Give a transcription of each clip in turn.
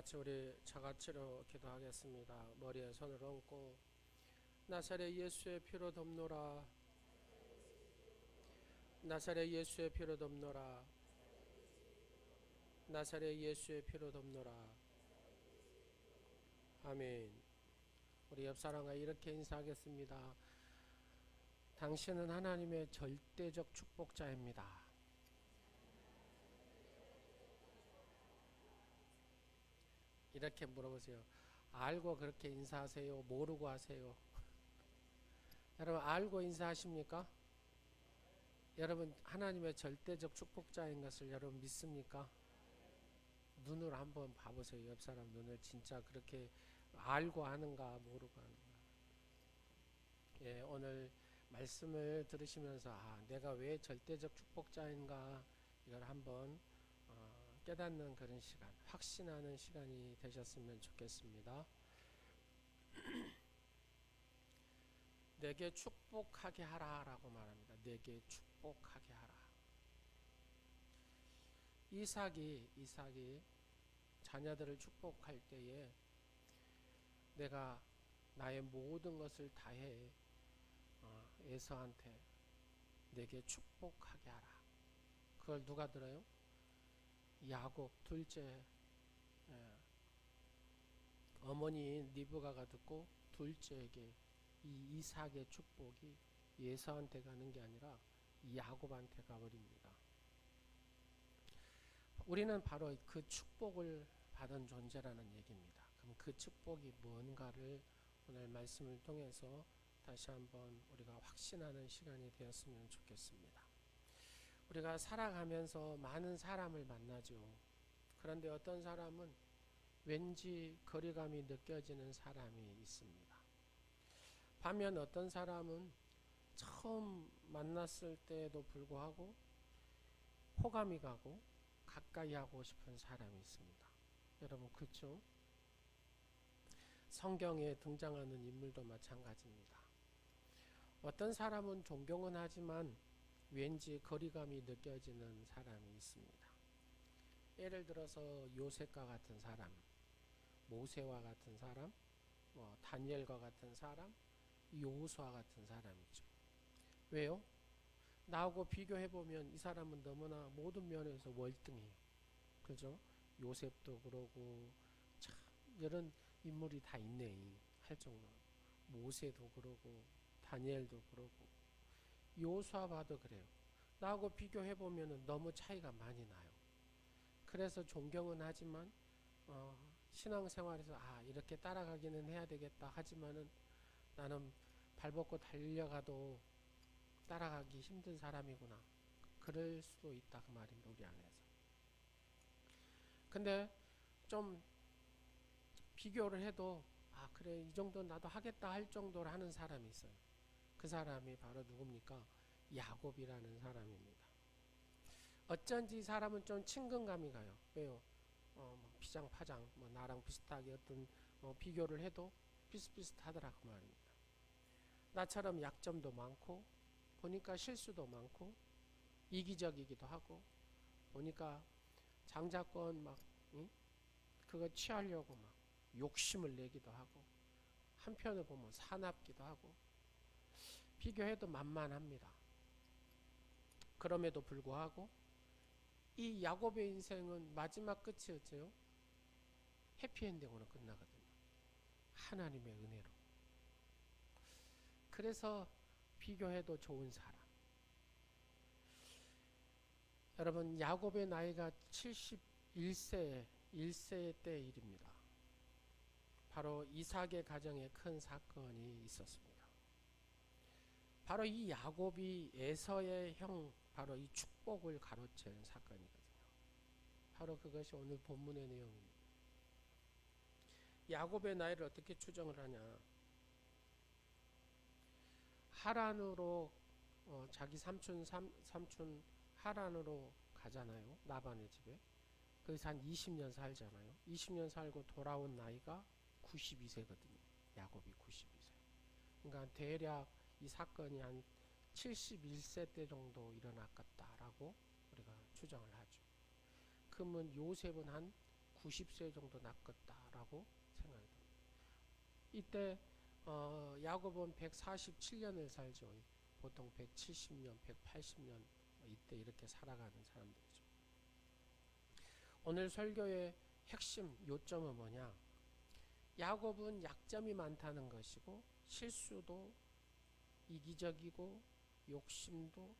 같이 우리 자가치로 기도하겠습니다. 머리에 손을 얹고 나사렛 예수의 피로 덮노라. 나사렛 예수의 피로 덮노라. 나사렛 예수의 피로 덮노라. 아멘. 우리 옆 사람과 이렇게 인사하겠습니다. 당신은 하나님의 절대적 축복자입니다. 이렇게 물어보세요. 알고 그렇게 인사하세요? 모르고 하세요? 여러분 알고 인사하십니까? 여러분 하나님의 절대적 축복자인 것을 여러분 믿습니까? 눈을 한번 봐보세요. 옆 사람 눈을 진짜 그렇게 알고 하는가 모르고 하는가. 예, 오늘 말씀을 들으시면서 내가 왜 절대적 축복자인가 이걸 한번 깨닫는 그런 시간, 확신하는 시간이 되셨으면 좋겠습니다. 내게 축복하게 하라라고 말합니다. 내게 축복하게 하라. 이삭이 자녀들을 축복할 때에 내가 나의 모든 것을 다해 에서한테 내게 축복하게 하라. 그걸 누가 들어요? 야곱 둘째 어머니 리브가가 듣고 둘째에게 이 이삭의 축복이 에서한테 가는 게 아니라 야곱한테 가버립니다. 우리는 바로 그 축복을 받은 존재라는 얘기입니다. 그럼 그 축복이 뭔가를 오늘 말씀을 통해서 다시 한번 우리가 확신하는 시간이 되었으면 좋겠습니다. 우리가 살아가면서 많은 사람을 만나죠. 그런데 어떤 사람은 왠지 거리감이 느껴지는 사람이 있습니다. 반면 어떤 사람은 처음 만났을 때에도 불구하고 호감이 가고 가까이 하고 싶은 사람이 있습니다. 여러분 그렇죠? 성경에 등장하는 인물도 마찬가지입니다. 어떤 사람은 존경은 하지만 왠지 거리감이 느껴지는 사람이 있습니다. 예를 들어서 요셉과 같은 사람, 모세와 같은 사람, 다니엘과 같은 사람, 여호수아 같은 사람이죠. 왜요? 나하고 비교해보면 이 사람은 너무나 모든 면에서 월등해요. 그죠? 요셉도 그러고 참 이런 인물이 다 있네 할 정도로 모세도 그러고 다니엘도 그러고 여호수아 봐도 그래요. 나하고 비교해보면 너무 차이가 많이 나요. 그래서 존경은 하지만 신앙생활에서 이렇게 따라가기는 해야 되겠다 하지만은 나는 발벗고 달려가도 따라가기 힘든 사람이구나. 그럴 수도 있다 그 말입니다. 우리 안에서. 근데 좀 비교를 해도 그래 이 정도 나도 하겠다 할 정도로 하는 사람이 있어요. 그 사람이 바로 누굽니까? 야곱이라는 사람입니다. 어쩐지 이 사람은 좀 친근감이 가요. 왜요? 피장파장 나랑 비슷하게 어떤 비교를 해도 비슷비슷하더라 그 말입니다. 나처럼 약점도 많고 보니까 실수도 많고 이기적이기도 하고 보니까 장자권 그거 취하려고 막 욕심을 내기도 하고 한편으로 보면 사납기도 하고 비교해도 만만합니다. 그럼에도 불구하고 이 야곱의 인생은 마지막 끝이 어째요? 해피엔딩으로 끝나거든요. 하나님의 은혜로. 그래서 비교해도 좋은 사람. 여러분 야곱의 나이가 71세 때 일입니다. 바로 이삭의 가정에 큰 사건이 있었습니다. 바로 이 야곱이 에서의 형 바로 이 축복을 가로챈 사건이거든요. 바로 그것이 오늘 본문의 내용입니다. 야곱의 나이를 어떻게 추정을 하냐? 하란으로 자기 삼촌 하란으로 가잖아요. 라반의 집에. 거기서 한 20년 살잖아요. 20년 살고 돌아온 나이가 92세거든요. 야곱이 92세. 그러니까 대략 이 사건이 한 71세 때 정도 일어났겠다라고 우리가 추정을 하죠. 그러면 요셉은 한 90세 정도 낫겠다라고 생각이 듭니다. 이때 야곱은 147년을 살죠. 보통 170년, 180년 이때 이렇게 살아가는 사람들이죠. 오늘 설교의 핵심 요점은 뭐냐? 야곱은 약점이 많다는 것이고 실수도 이기적이고 욕심도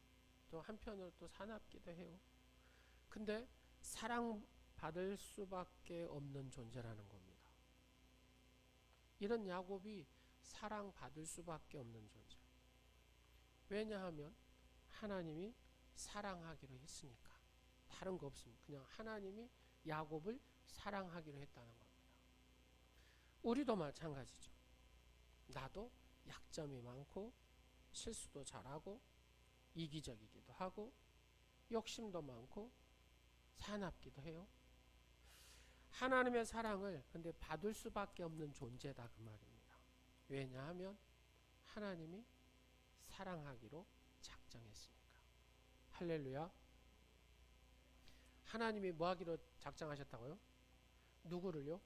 또 한편으로 또 사납기도 해요. 근데 사랑받을 수밖에 없는 존재라는 겁니다. 이런 야곱이 사랑받을 수밖에 없는 존재. 왜냐하면 하나님이 사랑하기로 했으니까. 다른 거 없습니다. 그냥 하나님이 야곱을 사랑하기로 했다는 겁니다. 우리도 마찬가지죠. 나도 약점이 많고 실수도 잘하고 이기적이기도 하고 욕심도 많고 사납기도 해요. 하나님의 사랑을 근데 받을 수밖에 없는 존재다 그 말입니다. 왜냐하면 하나님이 사랑하기로 작정했으니까. 할렐루야. 하나님이 뭐 하기로 작정하셨다고요? 누구를요?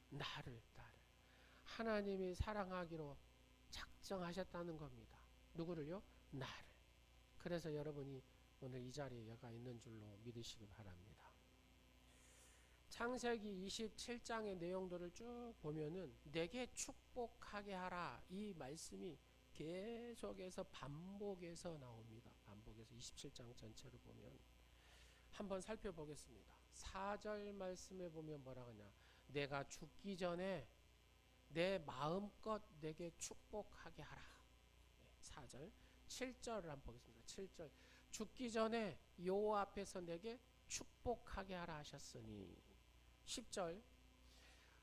나를. 하나님이 사랑하기로 작정하셨다는 겁니다. 누구를요? 나를. 그래서 여러분이 오늘 이 자리에 여가 있는 줄로 믿으시기 바랍니다. 창세기 27장의 내용들을 쭉 보면은 내게 축복하게 하라 이 말씀이 계속해서 반복해서 나옵니다. 반복해서 27장 전체를 보면 한번 살펴보겠습니다. 4절 말씀에 보면 뭐라고 하냐? 내가 죽기 전에 내 마음껏 내게 축복하게 하라. 4절 7절을 한번 보겠습니다. 7절 죽기 전에 여호와 앞에서 내게 축복하게 하라 하셨으니 10절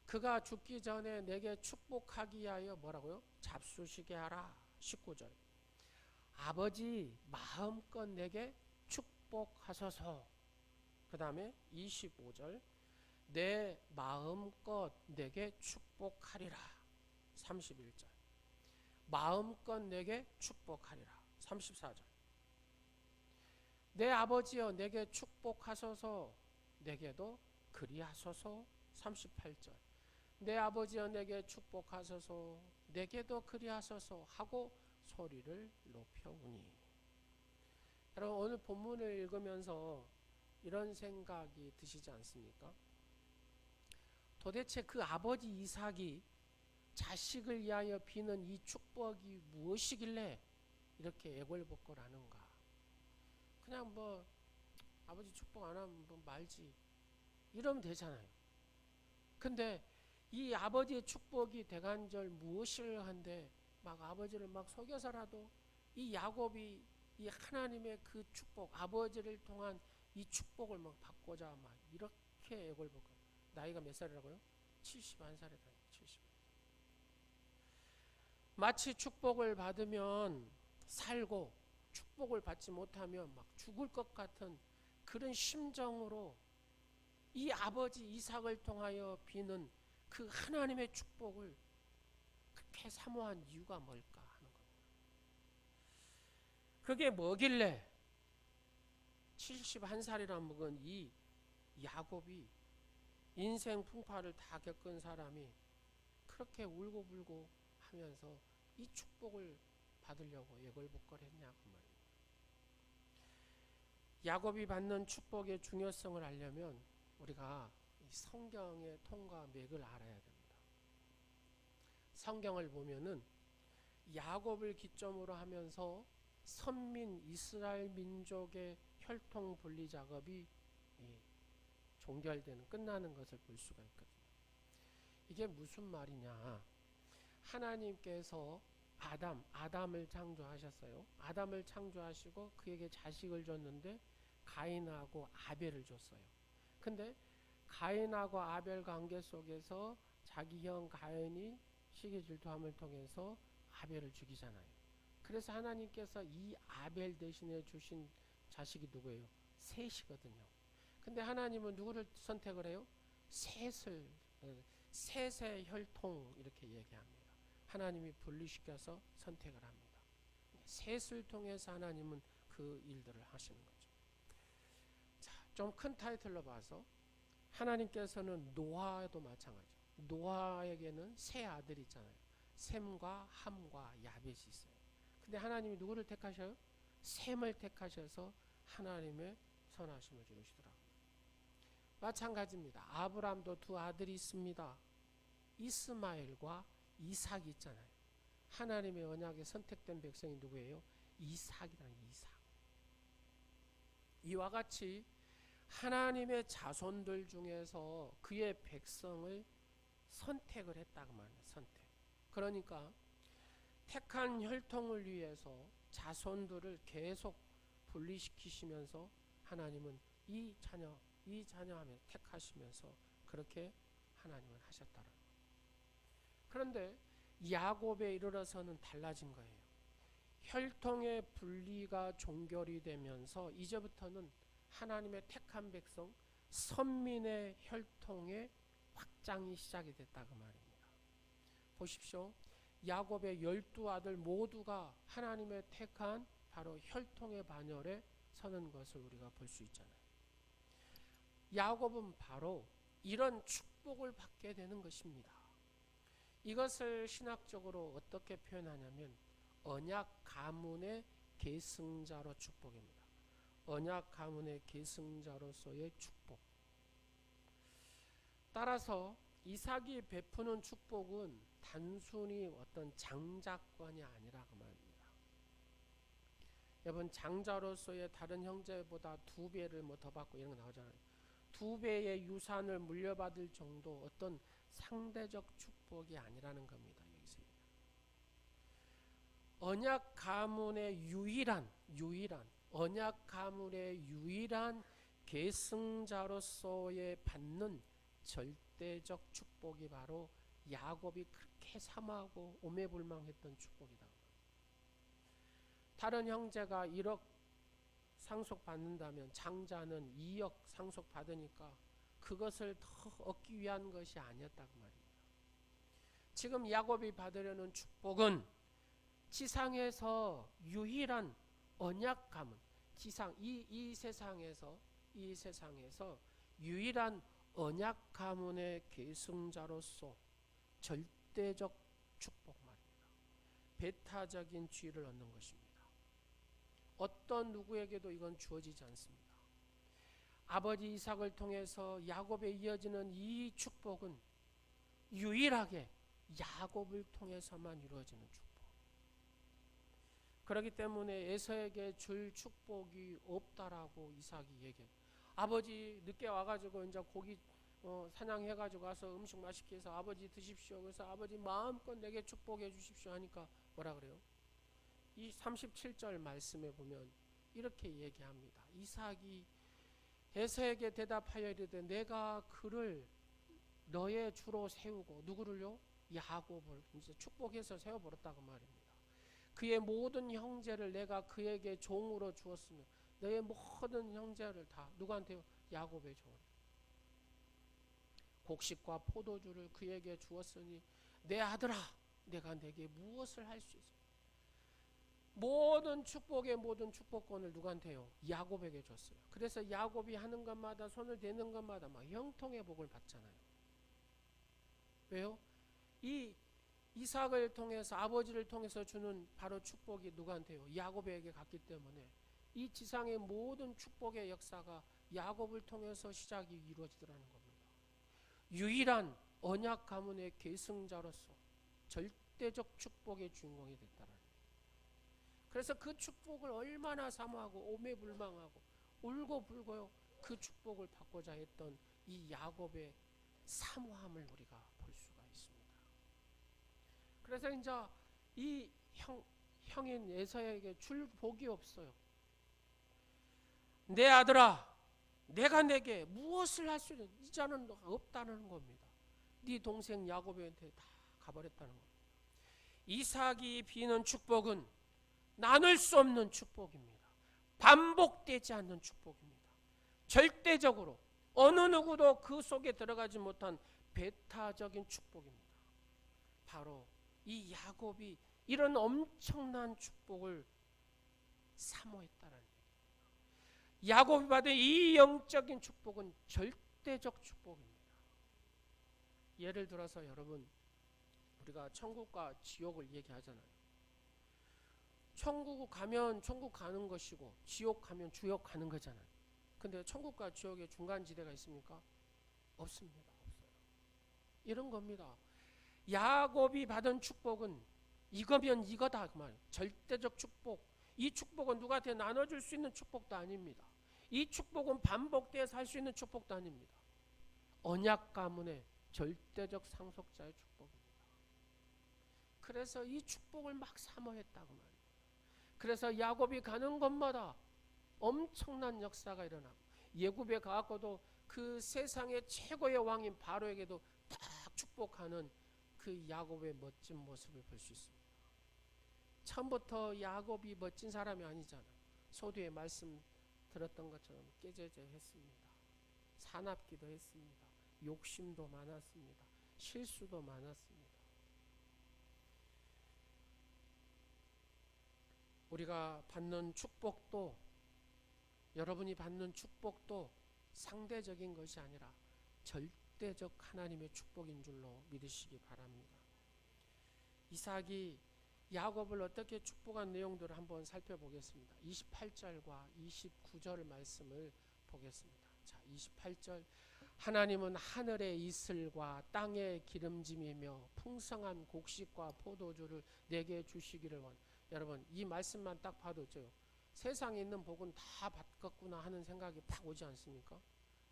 그가 죽기 전에 내게 축복하기 위하여 뭐라고요? 잡수시게 하라. 19절 아버지 마음껏 내게 축복하소서. 그 다음에 25절 내 마음껏 내게 축복하리라. 31절 마음껏 내게 축복하리라. 34절 내 아버지여 내게 축복하소서 내게도 그리하소서. 38절 내 아버지여 내게 축복하소서 내게도 그리하소서 하고 소리를 높여오니. 여러분 오늘 본문을 읽으면서 이런 생각이 드시지 않습니까? 도대체 그 아버지 이삭이 자식을 위하여 비는 이 축복이 무엇이길래 이렇게 애걸복걸하는가? 그냥 뭐 아버지 축복 안 하면 뭐 말지 이러면 되잖아요. 근데 이 아버지의 축복이 대간절 무엇을 한데 막 아버지를 막 속여서라도 이 야곱이 이 하나님의 그 축복 아버지를 통한 이 축복을 막 받고자 막 이렇게 애걸복걸. 나이가 몇 살이라고요? 71살이다. 70. 마치 축복을 받으면 살고 축복을 받지 못하면 막 죽을 것 같은 그런 심정으로 이 아버지 이삭을 통하여 비는 그 하나님의 축복을 그렇게 사모한 이유가 뭘까 하는 겁니다. 그게 뭐길래 71살이나 먹은 이 야곱이 인생 풍파를 다 겪은 사람이 그렇게 울고불고 하면서 이 축복을 받으려고 애걸복걸했냐 그 말입니다. 야곱이 받는 축복의 중요성을 알려면 우리가 성경의 통과 맥을 알아야 됩니다. 성경을 보면은 야곱을 기점으로 하면서 선민 이스라엘 민족의 혈통 분리 작업이 종결되는 끝나는 것을 볼 수가 있거든요. 이게 무슨 말이냐? 하나님께서 아담을 창조하셨어요. 아담을 창조하시고 그에게 자식을 줬는데 가인하고 아벨을 줬어요. 근데 가인하고 아벨 관계 속에서 자기 형 가인이 시기 질투함을 통해서 아벨을 죽이잖아요. 그래서 하나님께서 이 아벨 대신에 주신 자식이 누구예요? 셋이거든요. 근데 하나님은 누구를 선택을 해요? 셋의 혈통 이렇게 얘기합니다. 하나님이 분리시켜서 선택을 합니다. 셋을 통해서 하나님은 그 일들을 하시는 거죠. 자, 좀 큰 타이틀로 봐서 하나님께서는 노아도 마찬가지죠. 노아에게는 세 아들이 있잖아요. 셈과 함과 야벳이 있어요. 근데 하나님이 누구를 택하셔요? 셈을 택하셔서 하나님의 선하심을 이루시더라고요. 마찬가지입니다. 아브라함도 두 아들이 있습니다. 이스마엘과 이삭이 있잖아요. 하나님의 언약에 선택된 백성이 누구예요? 이삭이라는 이삭. 이와 같이 하나님의 자손들 중에서 그의 백성을 선택을 했다고 말합니다. 선택. 그러니까 택한 혈통을 위해서 자손들을 계속 분리시키시면서 하나님은 이 자녀 하며 택하시면서 그렇게 하나님은 하셨다는 거예요. 그런데 야곱에 이르러서는 달라진 거예요. 혈통의 분리가 종결이 되면서 이제부터는 하나님의 택한 백성 선민의 혈통의 확장이 시작이 됐다고 말입니다. 보십시오. 야곱의 12아들 모두가 하나님의 택한 바로 혈통의 반열에 서는 것을 우리가 볼 수 있잖아요. 야곱은 바로 이런 축복을 받게 되는 것입니다. 이것을 신학적으로 어떻게 표현하냐면 언약 가문의 계승자로 축복입니다. 언약 가문의 계승자로서의 축복. 따라서 이삭이 베푸는 축복은 단순히 어떤 장자권이 아니라 그 말입니다. 여러분 장자로서의 다른 형제보다 2배를 더 받고 이런 거 나오잖아요. 2배의 유산을 물려받을 정도 어떤 상대적 축복이 아니라는 겁니다. 여기서 언약 가문의 유일한 언약 가문의 유일한 계승자로서의 받는 절대적 축복이 바로 야곱이 그렇게 사모하고 오매불망했던 축복이다. 다른 형제가 1억 상속받는다면 장자는 2억 상속받으니까 그것을 더 얻기 위한 것이 아니었다고 말입니다. 지금 야곱이 받으려는 축복은 지상에서 유일한 언약 가문, 이 세상에서 유일한 언약 가문의 계승자로서 절대적 축복 말입니다. 배타적인 지위를 얻는 것입니다. 어떤 누구에게도 이건 주어지지 않습니다. 아버지 이삭을 통해서 야곱에 이어지는 이 축복은 유일하게 야곱을 통해서만 이루어지는 축복. 그렇기 때문에 에서에게 줄 축복이 없다라고 이삭이 얘기해요. 아버지 늦게 와가지고 이제 고기 사냥해가지고 와서 음식 맛있게 해서 아버지 드십시오. 그래서 아버지 마음껏 내게 축복해 주십시오 하니까 뭐라 그래요? 이 37절 말씀에 보면 이렇게 얘기합니다. 이삭이 에서에게 대답하여 이르되 내가 그를 너의 주로 세우고 누구를요? 야곱을 이제 축복해서 세워버렸다고 말입니다. 그의 모든 형제를 내가 그에게 종으로 주었으며 너의 모든 형제를 다 누구한테요? 야곱의 종. 곡식과 포도주를 그에게 주었으니 내 아들아 내가 내게 무엇을 할 수 있어? 모든 축복의 모든 축복권을 누구한테요? 야곱에게 줬어요. 그래서 야곱이 하는 것마다 손을 대는 것마다 막 형통의 복을 받잖아요. 왜요? 이 이삭을 통해서 아버지를 통해서 주는 바로 축복이 누구한테요? 야곱에게 갔기 때문에 이 지상의 모든 축복의 역사가 야곱을 통해서 시작이 이루어지더라는 겁니다. 유일한 언약 가문의 계승자로서 절대적 축복의 주인공이 됐다는 거예요. 그래서 그 축복을 얼마나 사모하고 오매불망하고 울고불고요 그 축복을 받고자 했던 이 야곱의 사모함을 우리가 볼 수가 있습니다. 그래서 이제 이 형인 에서에게 줄 복이 없어요. 내 아들아 내가 내게 무엇을 할 수 있는 이자는 없다는 겁니다. 네 동생 야곱한테 다 가버렸다는 겁니다. 이삭이 비는 축복은 나눌 수 없는 축복입니다. 반복되지 않는 축복입니다. 절대적으로 어느 누구도 그 속에 들어가지 못한 배타적인 축복입니다. 바로 이 야곱이 이런 엄청난 축복을 사모했다는 얘기입니다. 야곱이 받은 이 영적인 축복은 절대적 축복입니다. 예를 들어서 여러분, 우리가 천국과 지옥을 얘기하잖아요. 천국 가면 천국 가는 것이고 지옥 가면 지옥 가는 거잖아요. 근데 천국과 지옥의 중간지대가 있습니까? 없습니다. 없어요. 이런 겁니다. 야곱이 받은 축복은 이거면 이거다 그 말이에요. 절대적 축복. 이 축복은 누구한테 나눠줄 수 있는 축복도 아닙니다. 이 축복은 반복돼서 할 수 있는 축복도 아닙니다. 언약 가문의 절대적 상속자의 축복입니다. 그래서 이 축복을 막 사모했다고 말이에요. 그래서 야곱이 가는 곳마다 엄청난 역사가 일어나고, 예굽에 가고도 그 세상의 최고의 왕인 바로에게도 딱 축복하는 그 야곱의 멋진 모습을 볼 수 있습니다. 처음부터 야곱이 멋진 사람이 아니잖아요. 소두에 말씀 들었던 것처럼 깨제제 했습니다. 사납기도 했습니다. 욕심도 많았습니다. 실수도 많았습니다. 우리가 받는 축복도, 여러분이 받는 축복도 상대적인 것이 아니라 절대적 하나님의 축복인 줄로 믿으시기 바랍니다. 이삭이 야곱을 어떻게 축복한 내용들을 한번 살펴보겠습니다. 28절과 29절 말씀을 보겠습니다. 자, 28절. 하나님은 하늘의 이슬과 땅의 기름짐이며 풍성한 곡식과 포도주를 내게 주시기를 원. 여러분, 이 말씀만 딱 봐도 세상에 있는 복은 다 받겠구나 하는 생각이 팍 오지 않습니까?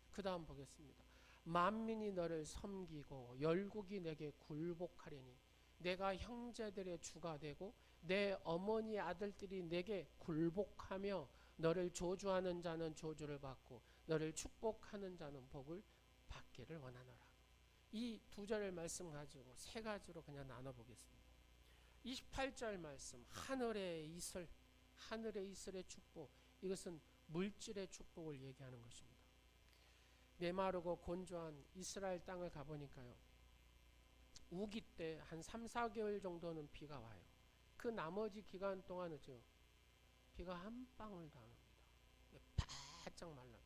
그 다음 보겠습니다. 만민이 너를 섬기고 열국이 내게 굴복하리니 내가 형제들의 주가 되고 내 어머니 아들들이 내게 굴복하며 너를 저주하는 자는 저주를 받고 너를 축복하는 자는 복을 받기를 원하노라. 이 두 절의 말씀 가지고 세 가지로 그냥 나눠보겠습니다. 28절 말씀, 하늘의 이슬, 하늘의 이슬의 축복, 이것은 물질의 축복을 얘기하는 것입니다. 메마르고 건조한 이스라엘 땅을 가보니까요, 우기 때 한 3, 4개월 정도는 비가 와요. 그 나머지 기간 동안은 비가 한 방울도 안 옵니다. 바짝 말라요.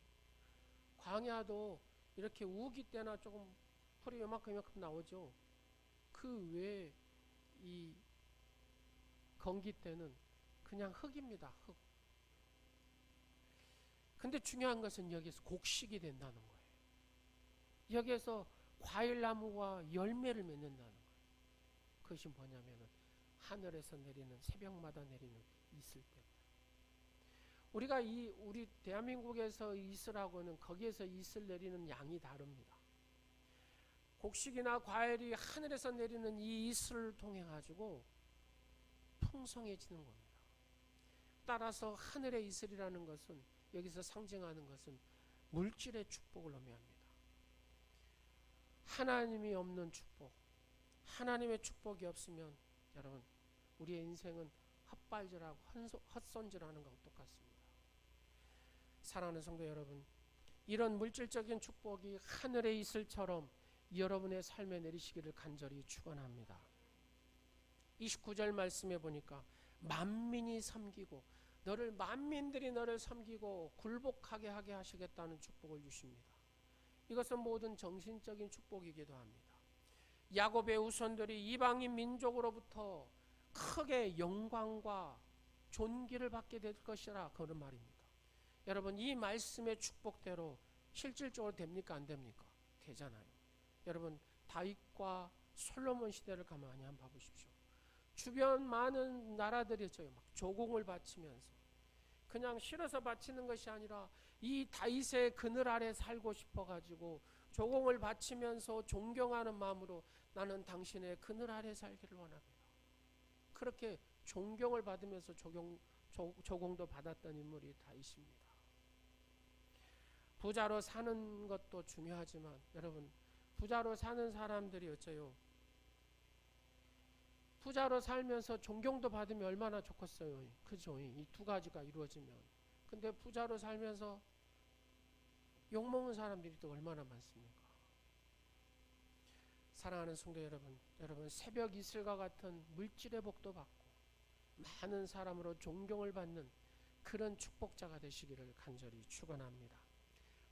광야도 이렇게 우기 때나 조금 풀이 요만큼 나오죠. 그 외에 이 건기 때는 그냥 흙입니다. 흙. 근데 중요한 것은 여기서 곡식이 된다는 거예요. 여기에서 과일나무와 열매를 맺는다는 거예요. 그것이 뭐냐면은 하늘에서 내리는, 새벽마다 내리는 이슬 때문에. 우리가 우리 대한민국에서 이슬하고는 거기에서 이슬 내리는 양이 다릅니다. 곡식이나 과일이 하늘에서 내리는 이 이슬을 통해 가지고 풍성해지는 겁니다. 따라서 하늘의 이슬이라는 것은, 여기서 상징하는 것은 물질의 축복을 의미합니다. 하나님이 없는 축복, 하나님의 축복이 없으면 여러분, 우리의 인생은 헛발질하고 헛손질하는 것과 똑같습니다. 사랑하는 성도 여러분, 이런 물질적인 축복이 하늘의 이슬처럼 여러분의 삶에 내리시기를 간절히 축원합니다. 29절 말씀에 보니까 만민이 섬기고, 만민들이 너를 섬기고 굴복하게 하게 하시겠다는 축복을 주십니다. 이것은 모든 정신적인 축복이기도 합니다. 야곱의 후손들이 이방인 민족으로부터 크게 영광과 존귀를 받게 될 것이라, 그런 말입니다. 여러분, 이 말씀의 축복대로 실질적으로 됩니까? 안 됩니까? 되잖아요. 여러분, 다윗과 솔로몬 시대를 가만히 한번 봐보십시오. 주변 많은 나라들이 막 조공을 바치면서, 그냥 싫어서 바치는 것이 아니라 이 다윗의 그늘 아래 살고 싶어가지고 조공을 바치면서 존경하는 마음으로 나는 당신의 그늘 아래 살기를 원합니다. 그렇게 존경을 받으면서 조공도 받았던 인물이 다윗입니다. 부자로 사는 것도 중요하지만 여러분, 부자로 사는 사람들이 부자로 살면서 존경도 받으면 얼마나 좋겠어요. 그죠? 이 두 가지가 이루어지면. 근데 부자로 살면서 욕먹는 사람들이 또 얼마나 많습니까? 사랑하는 성도 여러분, 새벽 이슬과 같은 물질의 복도 받고 많은 사람으로 존경을 받는 그런 축복자가 되시기를 간절히 축원합니다.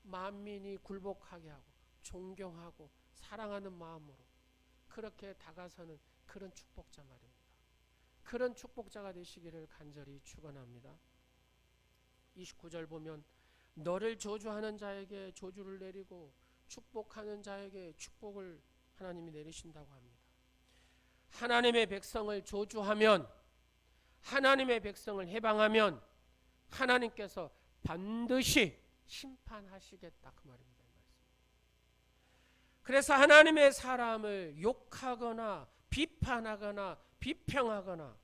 만민이 굴복하게 하고 존경하고 사랑하는 마음으로 그렇게 다가서는 그런 축복자 말입니다. 그런 축복자가 되시기를 간절히 축원합니다. 29절 보면 너를 저주하는 자에게 저주를 내리고 축복하는 자에게 축복을 하나님이 내리신다고 합니다. 하나님의 백성을 저주하면, 하나님의 백성을 해방하면 하나님께서 반드시 심판하시겠다 그 말입니다. 그래서 하나님의 사람을 욕하거나 비판하거나 비평하거나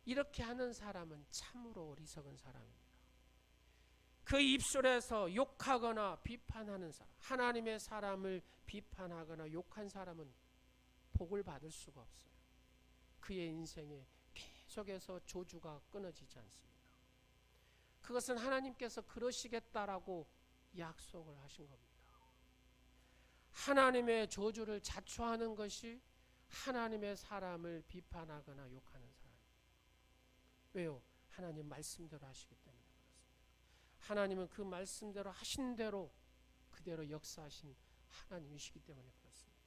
이렇게 하는 사람은 참으로 어리석은 사람입니다. 그 입술에서 욕하거나 비판하는 사람, 하나님의 사람을 비판하거나 욕한 사람은 복을 받을 수가 없어요. 그의 인생에 계속해서 저주가 끊어지지 않습니다. 그것은 하나님께서 그러시겠다라고 약속을 하신 겁니다. 하나님의 저주를 자초하는 것이 하나님의 사람을 비판하거나 욕하는 사람입니다. 왜요? 하나님 말씀대로 하시기 때문에 그렇습니다. 하나님은 그 말씀대로 하신 대로 그대로 역사하신 하나님이시기 때문에 그렇습니다.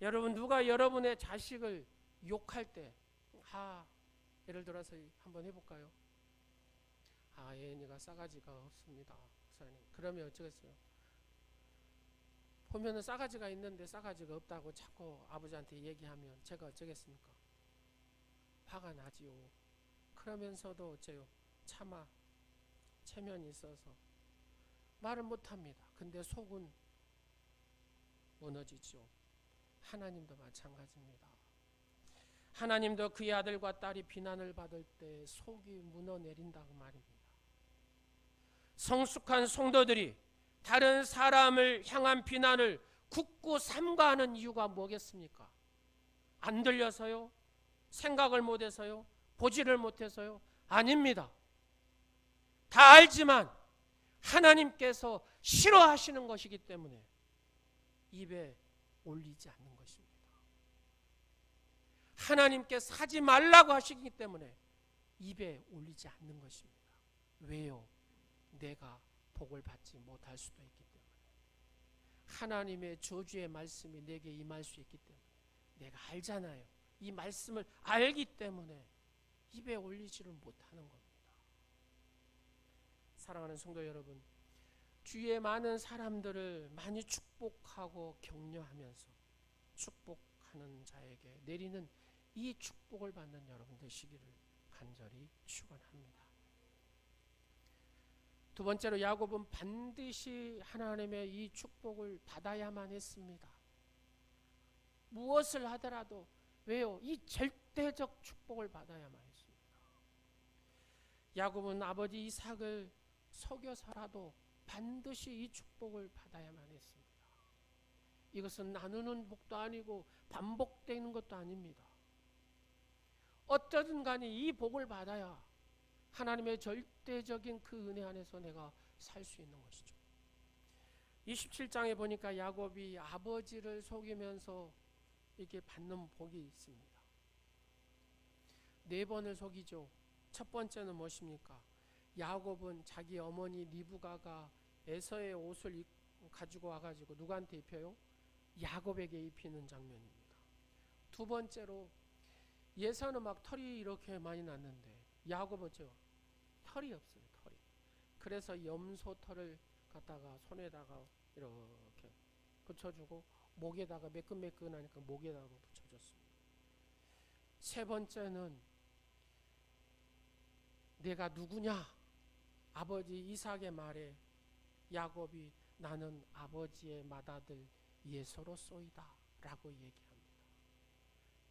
여러분, 누가 여러분의 자식을 욕할 때, 예를 들어서 한번 해볼까요? 예은이가 싸가지가 없습니다, 목사님. 그러면 어쩌겠어요? 보면은 싸가지가 있는데 싸가지가 없다고 자꾸 아버지한테 얘기하면 제가 어쩌겠습니까? 화가 나지요. 그러면서도 어째요? 체면이 있어서 말을 못합니다. 근데 속은 무너지죠. 하나님도 마찬가지입니다. 하나님도 그의 아들과 딸이 비난을 받을 때 속이 무너내린다고 말입니다. 성숙한 성도들이 다른 사람을 향한 비난을 굳고 삼가하는 이유가 뭐겠습니까? 안 들려서요? 생각을 못해서요? 보지를 못해서요? 아닙니다. 다 알지만 하나님께서 싫어하시는 것이기 때문에 입에 올리지 않는 것입니다. 하나님께서 하지 말라고 하시기 때문에 입에 올리지 않는 것입니다. 왜요? 내가 복을 받지 못할 수도 있기 때문에, 하나님의 저주의 말씀이 내게 임할 수 있기 때문에, 내가 알잖아요. 이 말씀을 알기 때문에 입에 올리지를 못하는 겁니다. 사랑하는 성도 여러분, 주위에 많은 사람들을 많이 축복하고 격려하면서 축복하는 자에게 내리는 이 축복을 받는 여러분 되시기를 간절히 축원합니다. 두 번째로 야곱은 반드시 하나님의 이 축복을 받아야만 했습니다. 무엇을 하더라도, 왜요? 이 절대적 축복을 받아야만 했습니다. 야곱은 아버지 이삭을 속여서라도 반드시 이 축복을 받아야만 했습니다. 이것은 나누는 복도 아니고 반복되는 것도 아닙니다. 어쩌든 간에 이 복을 받아야 하나님의 절대적인 그 은혜 안에서 내가 살 수 있는 것이죠. 27장에 보니까 야곱이 아버지를 속이면서 이렇게 받는 복이 있습니다. 4번을 속이죠. 첫 번째는 무엇입니까? 야곱은 자기 어머니 리브가가 에서의 옷을 가지고 와가지고 누구한테 입혀요? 야곱에게 입히는 장면입니다. 두 번째로, 예서는 막 털이 이렇게 많이 났는데 야곱은 털이 없어요. 털이. 그래서 염소 털을 갖다가 손에다가 이렇게 붙여주고 목에다가 매끈매끈하니까 목에다가 붙여줬습니다. 세 번째는, 내가 누구냐? 아버지 이삭의 말에 야곱이 나는 아버지의 맏아들 예서로소이다 라고 얘기합니다.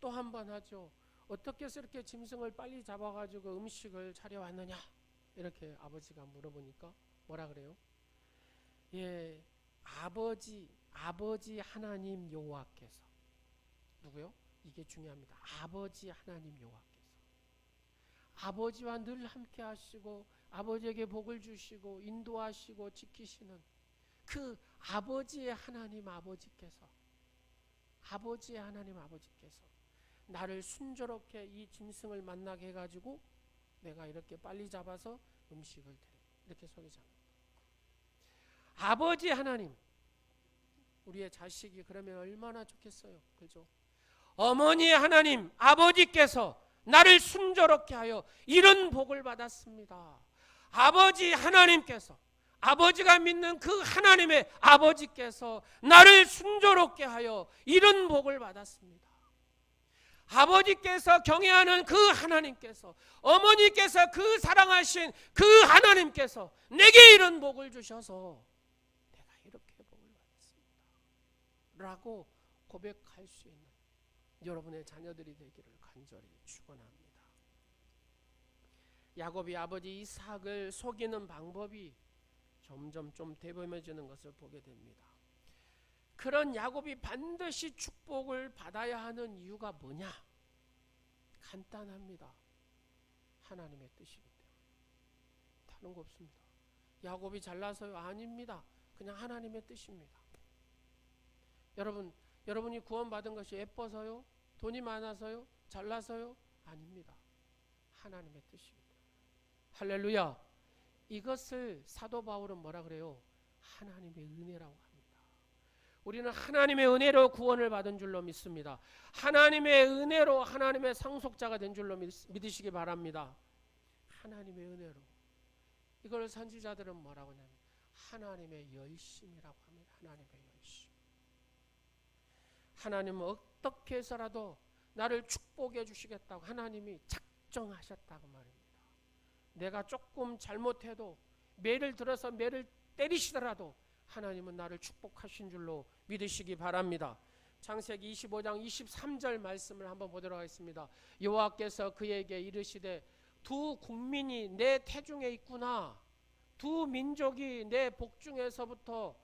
또 한 번 하죠. 어떻게 해서 이렇게 짐승을 빨리 잡아가지고 음식을 차려왔느냐? 이렇게 아버지가 물어보니까 뭐라 그래요? 아버지 하나님 여호와께서. 누구요? 이게 중요합니다. 아버지 하나님 여호와께서. 아버지와 늘 함께 하시고 아버지에게 복을 주시고 인도하시고 지키시는 그 아버지의 하나님 아버지께서, 나를 순조롭게 이 짐승을 만나게 해가지고 내가 이렇게 빨리 잡아서 음식을 드려, 이렇게 속이잖아요. 아버지 하나님, 우리의 자식이 그러면 얼마나 좋겠어요. 그죠? 어머니 하나님, 아버지께서 나를 순조롭게 하여 이런 복을 받았습니다. 아버지 하나님께서, 아버지가 믿는 그 하나님의 아버지께서 나를 순조롭게 하여 이런 복을 받았습니다. 아버지께서 경외하는 그 하나님께서, 어머니께서 그 사랑하신 그 하나님께서 내게 이런 복을 주셔서 내가 이렇게 복을 받았습니다 라고 고백할 수 있는 여러분의 자녀들이 되기를 간절히 축원합니다. 야곱이 아버지 이삭을 속이는 방법이 점점 좀 대범해지는 것을 보게 됩니다. 그런 야곱이 반드시 축복을 받아야 하는 이유가 뭐냐? 간단합니다. 하나님의 뜻이기 때문에. 다른 거 없습니다. 야곱이 잘나서요? 아닙니다. 그냥 하나님의 뜻입니다. 여러분이 구원받은 것이 예뻐서요? 돈이 많아서요? 잘나서요? 아닙니다. 하나님의 뜻이기 때문에. 할렐루야. 이것을 사도 바울은 뭐라 그래요? 하나님의 은혜라고 합니다. 우리는 하나님의 은혜로 구원을 받은 줄로 믿습니다. 하나님의 은혜로 하나님의 상속자가 된 줄로 믿으시기 바랍니다. 하나님의 은혜로. 이걸 선지자들은 뭐라고 하냐면 하나님의 열심이라고 합니다. 하나님의 열심. 하나님은 어떻게 해서라도 나를 축복해 주시겠다고 하나님이 작정하셨다고 말입니다. 내가 조금 잘못해도 매를 들어서 매를 때리시더라도 하나님은 나를 축복하신 줄로 믿으시기 바랍니다. 창세기 25장 23절 말씀을 한번 보도록 하겠습니다. 여호와께서 그에게 이르시되 두 국민이 내 태중에 있구나. 두 민족이 내 복중에서부터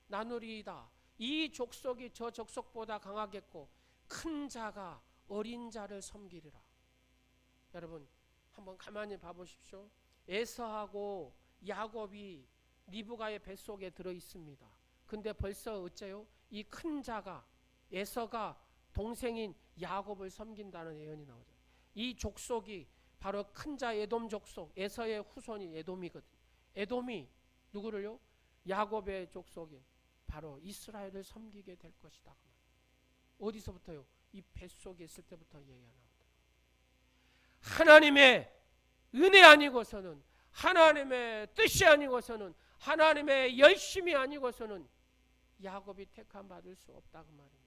나누리이다. 이 족속이 저 족속보다 강하겠고 큰 자가 어린 자를 섬기리라. 여러분 한번 가만히 봐보십시오. 에서하고 야곱이 리브가의 뱃속에 들어있습니다. 근데 벌써 어째요? 이 큰 자가 에서가 동생인 야곱을 섬긴다는 예언이 나오죠. 이 족속이 바로 큰 자 에돔 족속, 에서의 후손이 에돔이거든요. 에돔이 누구를요? 야곱의 족속이 바로 이스라엘을 섬기게 될 것이다. 어디서부터요? 이 뱃속에 있을 때부터 얘기가 나오더라고요. 하나님의 은혜 아니고서는, 하나님의 뜻이 아니고서는, 하나님의 열심이 아니고서는 야곱이 택함 받을 수 없다고 말입니다.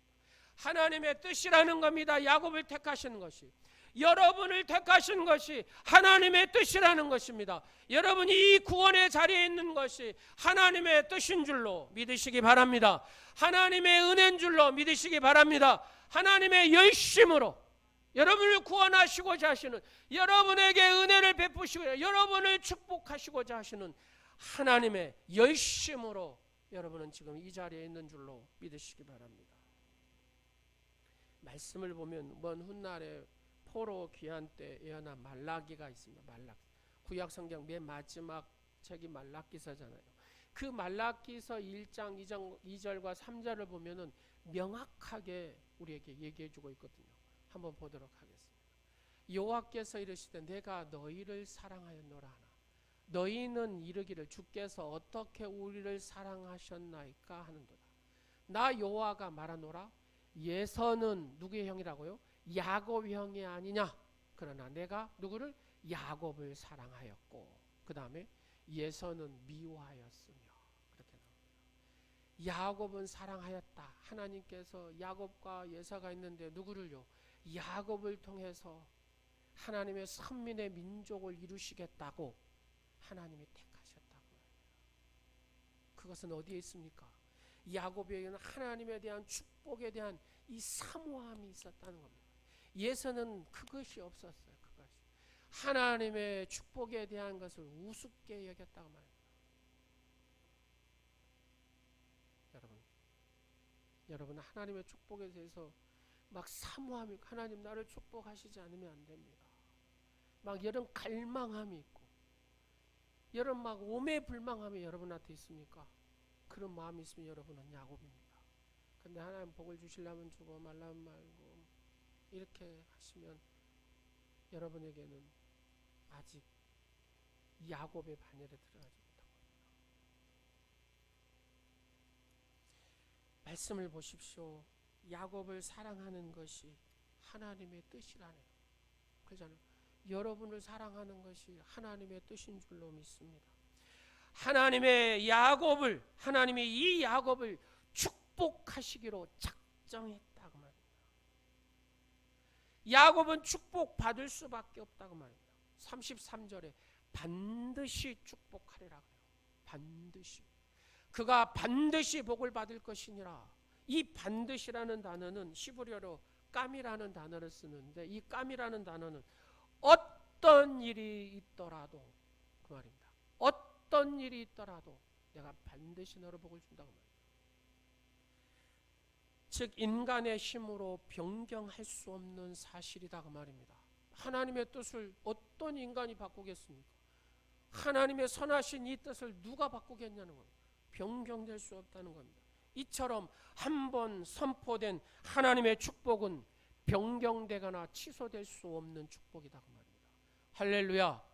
하나님의 뜻이라는 겁니다. 야곱을 택하시는 것이, 여러분을 택하신 것이 하나님의 뜻이라는 것입니다. 여러분이 이 구원의 자리에 있는 것이 하나님의 뜻인 줄로 믿으시기 바랍니다. 하나님의 은혜인 줄로 믿으시기 바랍니다. 하나님의 열심으로 여러분을 구원하시고자 하시는, 여러분에게 은혜를 베푸시고 여러분을 축복하시고자 하시는 하나님의 열심으로 여러분은 지금 이 자리에 있는 줄로 믿으시기 바랍니다. 말씀을 보면 먼 훗날에 포로 귀환 때 예언한 말라기가 있습니다. 말라기. 구약 성경 맨 마지막 책이 말라기서잖아요. 그 말라기서 1장 2절과 3절을 보면은 명확하게 우리에게 얘기해 주고 있거든요. 한번 보도록 하겠습니다. 여호와께서 이르시되 내가 너희를 사랑하였노라 하나 너희는 이르기를 주께서 어떻게 우리를 사랑하셨나이까 하는도다. 나 여호와가 말하노라 예서는 누구의 형이라고요? 야곱 형이 아니냐. 그러나 내가 누구를? 야곱을 사랑하였고 그 다음에 예서는 미워하였으며 그렇게 나옵니다. 야곱은 사랑하였다. 하나님께서 야곱과 예서가 있는데 누구를요? 야곱을 통해서 하나님의 선민의 민족을 이루시겠다고 하나님이 택하셨다고 말합니다. 그것은 어디에 있습니까? 야곱에게는 하나님에 대한 축복에 대한 이 사모함이 있었다는 겁니다. 예서는 그것이 없었어요. 그것이 하나님의 축복에 대한 것을 우습게 여겼다고 말합니다. 여러분 하나님의 축복에 대해서 막 사모함이, 하나님 나를 축복하시지 않으면 안 됩니다. 막 이런 갈망함이 있고 이런 막 오매불망함이 여러분한테 있습니까? 그런 마음이 있으면 여러분은 야곱입니다. 근데 하나님 복을 주시려면 주고 말라면 말고 이렇게 하시면 여러분에게는 아직 야곱의 반열에 들어가지 못하고 있습니다. 말씀을 보십시오. 야곱을 사랑하는 것이 하나님의 뜻이라네요. 그러잖아요. 여러분을 사랑하는 것이 하나님의 뜻인 줄로 믿습니다. 하나님이 이 야곱을 축복하시기로 작정했다고 말입니다. 야곱은 축복받을 수밖에 없다고 말입니다. 33절에 반드시 축복하리라 그래요. 반드시. 그가 반드시 복을 받을 것이니라. 이 반드시라는 단어는 히브리어로 깜이라는 단어를 쓰는데, 이 깜이라는 단어는 어떤 일이 있더라도 그 말입니다. 어떤 일이 있더라도 내가 반드시 너를 복을 준다고 말입니다. 즉 인간의 힘으로 변경할 수 없는 사실이다 그 말입니다. 하나님의 뜻을 어떤 인간이 바꾸겠습니까? 하나님의 선하신 이 뜻을 누가 바꾸겠냐는 겁니다. 변경될 수 없다는 겁니다. 이처럼 한번 선포된 하나님의 축복은 변경되거나 취소될 수 없는 축복이다 그 말입니다. 할렐루야.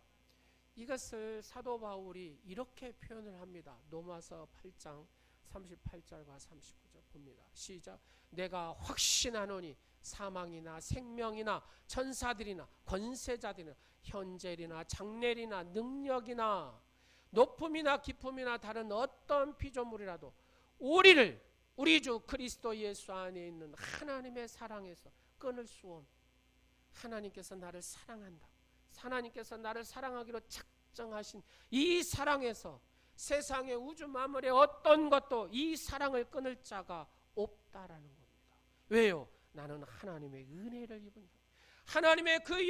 이것을 사도 바울이 이렇게 표현을 합니다. 로마서 8장 38절과 39절 봅니다. 시작. 내가 확신하노니 사망이나 생명이나 천사들이나 권세자들이나 현재리나 장래리나 능력이나 높음이나 깊음이나 다른 어떤 피조물이라도 우리 주 그리스도 예수 안에 있는 하나님의 사랑에서 끊을 수 없는, 하나님께서 나를 사랑한다, 하나님께서 나를 사랑하기로 작정하신 이 사랑에서 세상의 우주 만물의 어떤 것도 이 사랑을 끊을 자가 없다라는 겁니다. 왜요? 나는 하나님의 은혜를 입은 자, 하나님의 그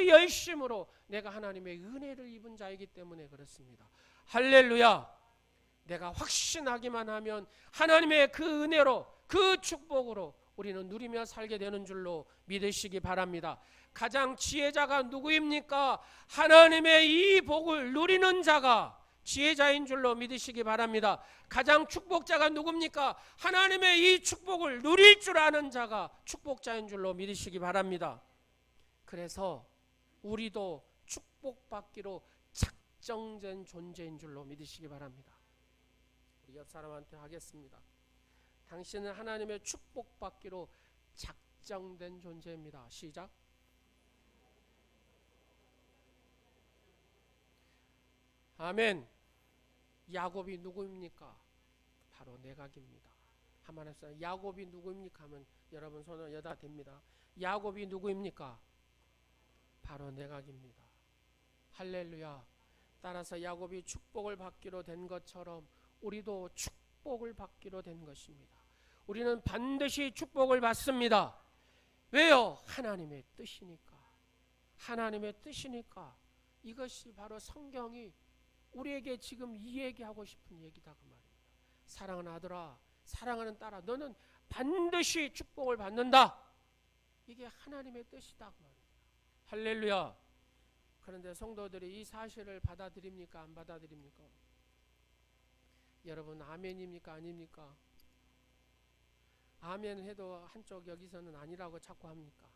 열심으로 내가 하나님의 은혜를 입은 자이기 때문에 그렇습니다. 할렐루야. 내가 확신하기만 하면 하나님의 그 은혜로, 그 축복으로 우리는 누리며 살게 되는 줄로 믿으시기 바랍니다. 가장 지혜자가 누구입니까? 하나님의 이 복을 누리는 자가 지혜자인 줄로 믿으시기 바랍니다. 가장 축복자가 누굽니까? 하나님의 이 축복을 누릴 줄 아는 자가 축복자인 줄로 믿으시기 바랍니다. 그래서 우리도 축복받기로 작정된 존재인 줄로 믿으시기 바랍니다. 우리 옆 사람한테 하겠습니다. 당신은 하나님의 축복받기로 작정된 존재입니다. 시작. 아멘. 야곱이 누구입니까? 바로 내각입니다. 한번 해서 야곱이 누구입니까? 하면 여러분 손을 여다 댑니다. 야곱이 누구입니까? 바로 내각입니다. 할렐루야. 따라서 야곱이 축복을 받기로 된 것처럼 우리도 축복을 받기로 된 것입니다. 우리는 반드시 축복을 받습니다. 왜요? 하나님의 뜻이니까. 하나님의 뜻이니까. 이것이 바로 성경이 우리에게 지금 이 얘기하고 싶은 얘기다 그 말입니다. 사랑하는 아들아, 사랑하는 딸아, 너는 반드시 축복을 받는다. 이게 하나님의 뜻이다 그 말입니다. 할렐루야. 그런데 성도들이 이 사실을 받아들입니까? 안 받아들입니까? 여러분 아멘입니까? 아닙니까? 아멘 해도 한쪽 여기서는 아니라고 자꾸 합니까?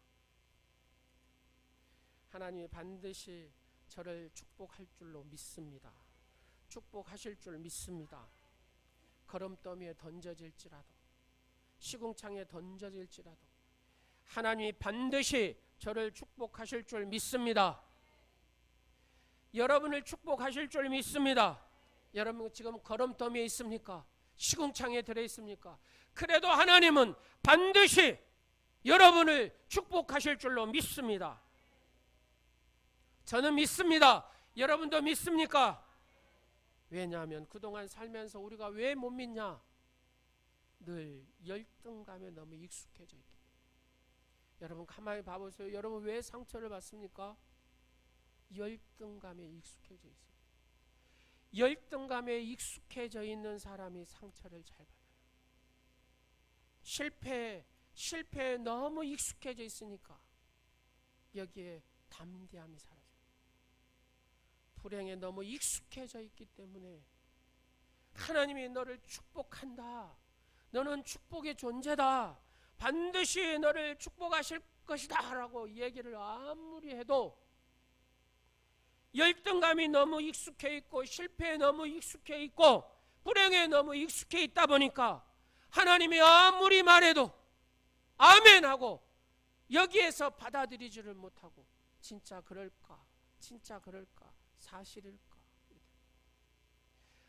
하나님이 반드시 저를 축복할 줄로 믿습니다. 축복하실 줄 믿습니다. 걸음더미에 던져질지라도, 시궁창에 던져질지라도 하나님이 반드시 저를 축복하실 줄 믿습니다. 여러분을 축복하실 줄 믿습니다. 여러분 지금 걸음더미에 있습니까? 시궁창에 들어 있습니까? 그래도 하나님은 반드시 여러분을 축복하실 줄로 믿습니다. 저는 믿습니다. 여러분도 믿습니까? 왜냐하면 그동안 살면서 우리가 왜 못 믿냐? 늘 열등감에 너무 익숙해져 있기 때문에. 여러분 가만히 봐보세요. 여러분 왜 상처를 받습니까? 열등감에 익숙해져 있어요. 열등감에 익숙해져 있는 사람이 상처를 잘 받아요. 실패에 너무 익숙해져 있으니까 여기에 담대함이 사라져요. 불행에 너무 익숙해져 있기 때문에 하나님이 너를 축복한다, 너는 축복의 존재다, 반드시 너를 축복하실 것이다 라고 얘기를 아무리 해도 열등감이 너무 익숙해 있고 실패에 너무 익숙해 있고 불행에 너무 익숙해 있다 보니까 하나님이 아무리 말해도 아멘 하고 여기에서 받아들이지를 못하고 진짜 그럴까? 진짜 그럴까? 사실일까?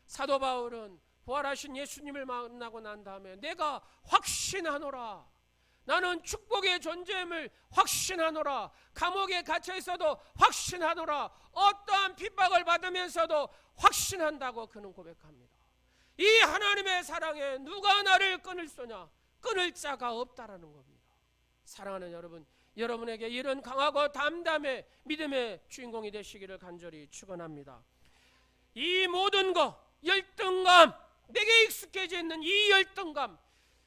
사도 바울은 부활하신 예수님을 만나고 난 다음에 내가 확신하노라. 나는 축복의 존재임을 확신하노라. 감옥에 갇혀 있어도 확신하노라. 어떠한 핍박을 받으면서도 확신한다고 그는 고백합니다. 이 하나님의 사랑에 누가 나를 끊을 소냐? 끊을 자가 없다라는 겁니다. 사랑하는 여러분, 여러분에게 이런 강하고 담담의 믿음의 주인공이 되시기를 간절히 축원합니다. 이 모든 것, 열등감, 내게 익숙해져 있는 이 열등감,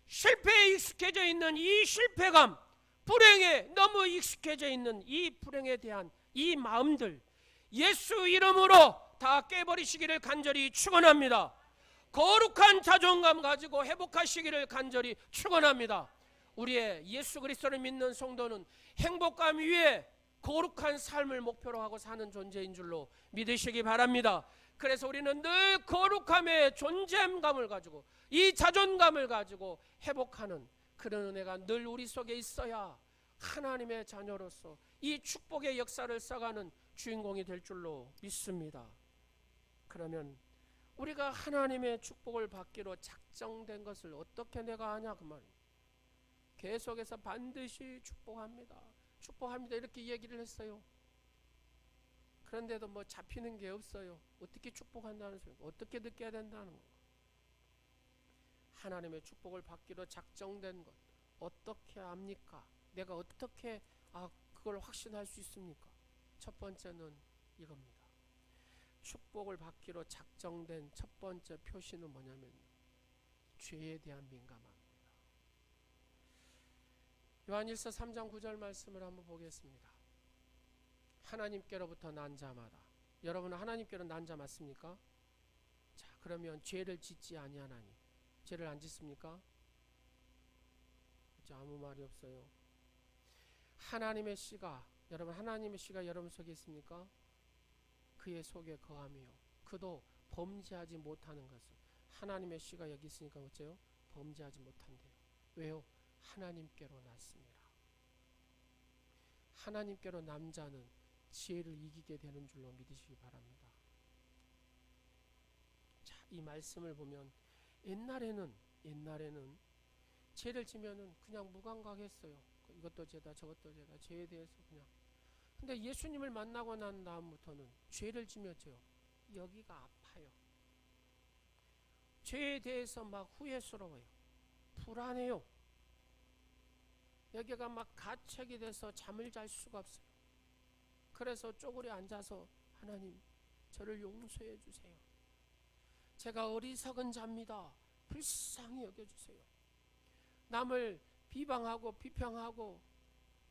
실패에 익숙해져 있는 이 실패감, 불행에 너무 익숙해져 있는 이 불행에 대한 이 마음들 예수 이름으로 다 깨버리시기를 간절히 축원합니다. 거룩한 자존감 가지고 회복하시기를 간절히 축원합니다. 우리의 예수 그리스도를 믿는 성도는 행복감 위에 거룩한 삶을 목표로 하고 사는 존재인 줄로 믿으시기 바랍니다. 그래서 우리는 늘 거룩함의 존재감을 가지고 이 자존감을 가지고 회복하는 그런 은혜가 늘 우리 속에 있어야 하나님의 자녀로서 이 축복의 역사를 써가는 주인공이 될 줄로 믿습니다. 그러면 우리가 하나님의 축복을 받기로 작정된 것을 어떻게 내가 아냐 그 말이에요. 계속해서 반드시 축복합니다. 축복합니다 이렇게 얘기를 했어요. 그런데도 뭐 잡히는 게 없어요. 어떻게 축복한다는 소리, 어떻게 느껴야 된다는 거. 하나님의 축복을 받기로 작정된 것 어떻게 압니까? 내가 어떻게 그걸 확신할 수 있습니까? 첫 번째는 이겁니다. 축복을 받기로 작정된 첫 번째 표시는 뭐냐면 죄에 대한 민감함입니다. 요한일서 3장 9절 말씀을 한번 보겠습니다. 하나님께로부터 난 자마다. 여러분은 하나님께로 난 자 맞습니까? 자, 그러면 죄를 짓지 아니하나니 죄를 안 짓습니까? 아무 말이 없어요. 하나님의 씨가 여러분 하나님의 씨가 여러분 속에 있습니까? 그의 속에 거하며 그도 범죄하지 못하는 것을 하나님의 씨가 여기 있으니까 어째요? 범죄하지 못한대요. 왜요? 하나님께로 났습니다. 하나님께로 남자는 지혜를 이기게 되는 줄로 믿으시기 바랍니다. 자, 이 말씀을 보면 옛날에는 죄를 지면은 그냥 무감각했어요. 이것도 죄다 저것도 죄다 죄에 대해서 그냥. 근데 예수님을 만나고 난 다음부터는 죄를 지면요 여기가 아파요. 죄에 대해서 막 후회스러워요. 불안해요. 여기가 막 가책이 돼서 잠을 잘 수가 없어요. 그래서 쪼그려 앉아서 하나님 저를 용서해 주세요. 제가 어리석은 자입니다. 불쌍히 여겨주세요. 남을 비방하고 비평하고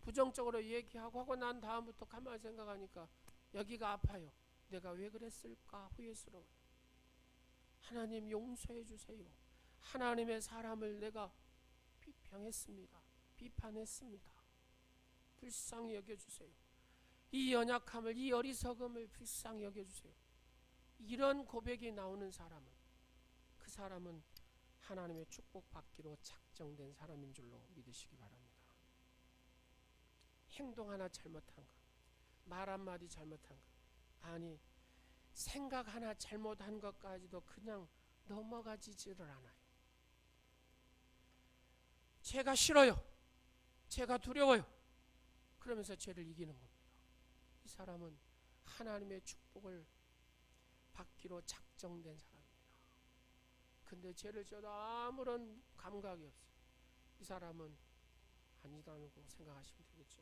부정적으로 얘기하고 하고 난 다음부터 가만히 생각하니까 여기가 아파요. 내가 왜 그랬을까 후회스러워요. 하나님 용서해 주세요. 하나님의 사람을 내가 비평했습니다. 비판했습니다. 불쌍히 여겨주세요. 이 연약함을 이 어리석음을 불쌍히 여겨주세요. 이런 고백이 나오는 사람은 그 사람은 하나님의 축복받기로 작정된 사람인 줄로 믿으시기 바랍니다. 행동 하나 잘못한 것, 말 한마디 잘못한 것, 아니 생각 하나 잘못한 것까지도 그냥 넘어가지지를 않아요. 죄가 싫어요. 죄가 두려워요. 그러면서 죄를 이기는 겁니다. 이 사람은 하나님의 축복을 받기로 작정된 사람입니다. 근데 죄를 지어도 아무런 감각이 없어요. 이 사람은 아니다고 생각하시면 되겠죠.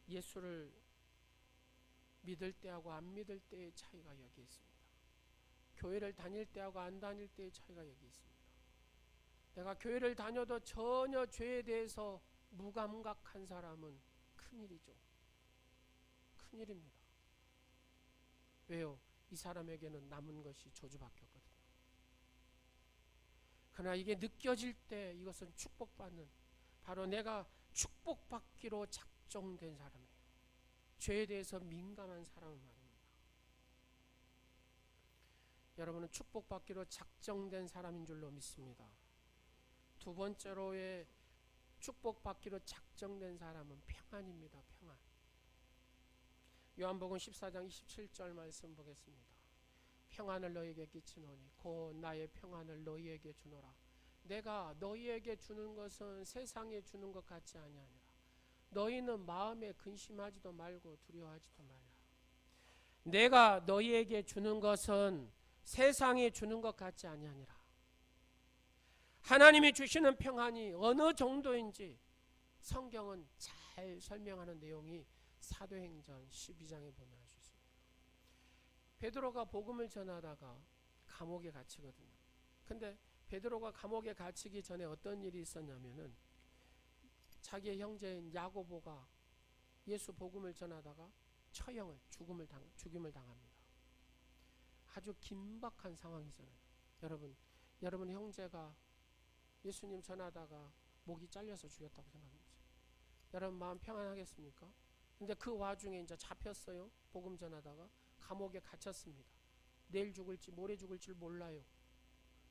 예수를 믿을 때하고 안 믿을 때의 차이가 여기 있습니다. 교회를 다닐 때하고 안 다닐 때의 차이가 여기 있습니다. 내가 교회를 다녀도 전혀 죄에 대해서 무감각한 사람은 큰일이죠. 큰일입니다. 왜요? 이 사람에게는 남은 것이 저주밖에 없거든요. 그러나 이게 느껴질 때 이것은 축복받는, 바로 내가 축복받기로 작정된 사람이에요. 죄에 대해서 민감한 사람은 말입니다. 여러분은 축복받기로 작정된 사람인 줄로 믿습니다. 두 번째로의 축복받기로 작정된 사람은 평안입니다. 평안. 요한복음 14장 27절 말씀 보겠습니다. 평안을 너희에게 끼치노니 곧 나의 평안을 너희에게 주노라. 내가 너희에게 주는 것은 세상에 주는 것 같지 아니하니라. 너희는 마음에 근심하지도 말고 두려워하지도 말라. 내가 너희에게 주는 것은 세상에 주는 것 같지 아니하니라. 하나님이 주시는 평안이 어느 정도인지 성경은 잘 설명하는 내용이 사도행전 12장에 보면 알 수 있습니다. 베드로가 복음을 전하다가 감옥에 갇히거든요. 근데 베드로가 감옥에 갇히기 전에 어떤 일이 있었냐면은 자기의 형제인 야고보가 예수 복음을 전하다가 처형을 죽임을 당합니다. 아주 긴박한 상황이잖아요. 여러분 형제가 예수님 전하다가 목이 잘려서 죽였다고 생각해보세요. 여러분 마음 평안하겠습니까? 근데 그 와중에 이제 잡혔어요. 복음 전하다가 감옥에 갇혔습니다. 내일 죽을지 모레 죽을지 몰라요.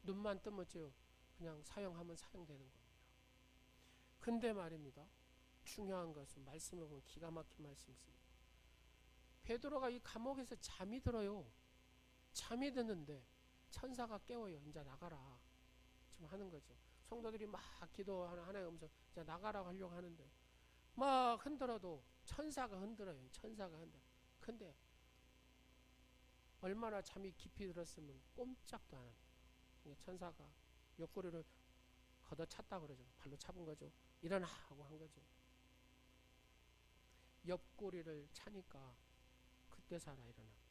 눈만 뜨면요 그냥 사형하면 사형되는 겁니다. 근데 말입니다. 중요한 것은 말씀을 보면 기가 막힌 말씀이 있습니다. 베드로가 이 감옥에서 잠이 들어요. 잠이 드는데 천사가 깨워요. 이제 나가라. 지금 하는 거죠. 성도들이 막 기도하는 하나의 음성, 이제 나가라고 하려고 하는데 막 흔들어도 천사가 흔들어요. 천사가 흔들어. 근데 얼마나 잠이 깊이 들었으면 꼼짝도 안 합니다. 천사가 옆구리를 걷어찼다 그러죠. 발로 차본 거죠. 일어나 하고 한 거죠. 옆구리를 차니까 그때 살아 일어납니다.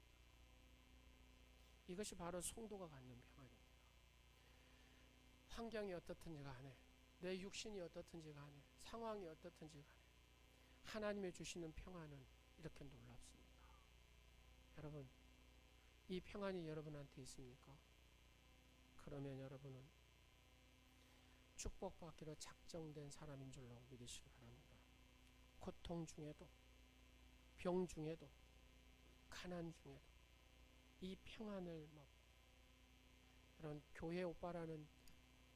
이것이 바로 성도가 갖는 평안입니다. 환경이 어떻든지 간에 내 육신이 어떻든지 간에 상황이 어떻든지 간에 하나님의 주시는 평안은 이렇게 놀랍습니다. 여러분 이 평안이 여러분한테 있습니까? 그러면 여러분은 축복받기로 작정된 사람인 줄로 믿으시기 바랍니다. 고통 중에도 병 중에도 가난 중에도 이 평안을 여러분 교회 오빠라는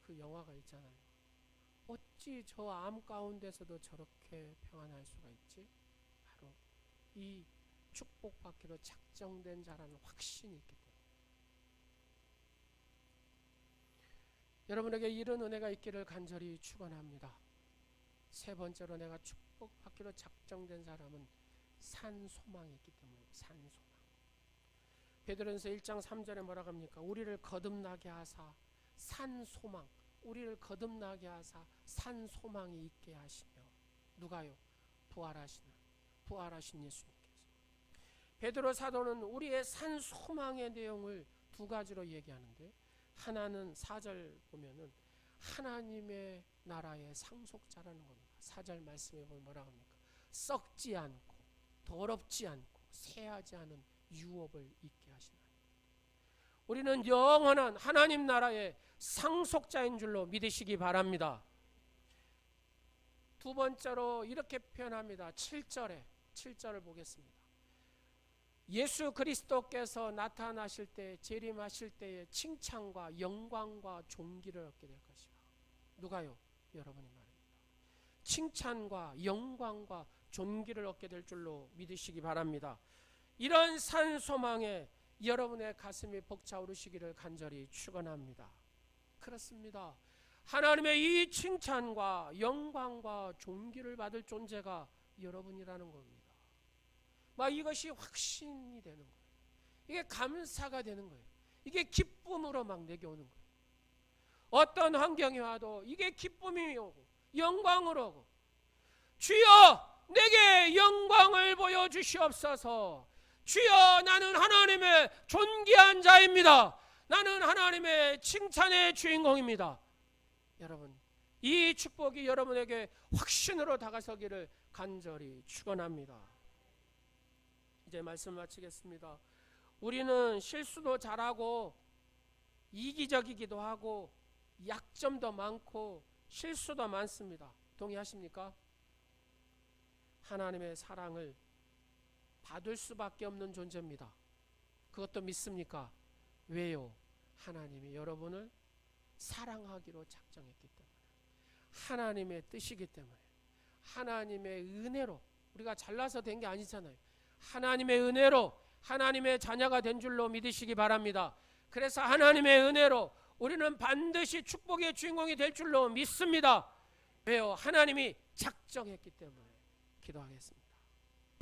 그 영화가 있잖아요. 어찌 저 암 가운데서도 저렇게 평안할 수가 있지? 바로 이 축복받기로 작정된 자라는 확신이 있기 때문에 여러분에게 이런 은혜가 있기를 간절히 축원합니다. 세 번째로 내가 축복받기로 작정된 사람은 산소망이 있기 때문에 산소망. 베드로전서 1장 3절에 뭐라고 합니까? 우리를 거듭나게 하사 산소망, 우리를 거듭나게 하사 산소망이 있게 하시며 누가요? 부활하신 예수님께서. 베드로 사도는 우리의 산소망의 내용을 두 가지로 얘기하는데 하나는 4절 보면은 하나님의 나라의 상속자라는 겁니다. 4절 말씀에 보면 뭐라고 합니까? 썩지 않고 더럽지 않고 새하지 않은 유업을 있게 하시나니 우리는 영원한 하나님 나라의 상속자인 줄로 믿으시기 바랍니다. 두 번째로 이렇게 표현합니다. 7절을 보겠습니다. 예수 그리스도께서 나타나실 때 재림하실 때에 칭찬과 영광과 존귀를 얻게 될 것이라. 누가요? 여러분이 말입니다. 칭찬과 영광과 존귀를 얻게 될 줄로 믿으시기 바랍니다. 이런 산소망에 여러분의 가슴이 벅차오르시기를 간절히 축원합니다. 그렇습니다. 하나님의 이 칭찬과 영광과 존귀를 받을 존재가 여러분이라는 겁니다. 이것이 확신이 되는 거예요. 이게 감사가 되는 거예요. 이게 기쁨으로 막 내게 오는 거예요. 어떤 환경이 와도 이게 기쁨이 오고 영광으로 오고 주여 내게 영광을 보여주시옵소서. 주여 나는 하나님의 존귀한 자입니다. 나는 하나님의 칭찬의 주인공입니다. 여러분 이 축복이 여러분에게 확신으로 다가서기를 간절히 축원합니다. 이제 말씀 마치겠습니다. 우리는 실수도 잘하고 이기적이기도 하고 약점도 많고 실수도 많습니다. 동의하십니까? 하나님의 사랑을 받을 수밖에 없는 존재입니다. 그것도 믿습니까? 왜요? 하나님이 여러분을 사랑하기로 작정했기 때문에, 하나님의 뜻이기 때문에, 하나님의 은혜로, 우리가 잘나서 된 게 아니잖아요. 하나님의 은혜로 하나님의 자녀가 된 줄로 믿으시기 바랍니다. 그래서 하나님의 은혜로 우리는 반드시 축복의 주인공이 될 줄로 믿습니다. 왜요? 하나님이 작정했기 때문에. 기도하겠습니다.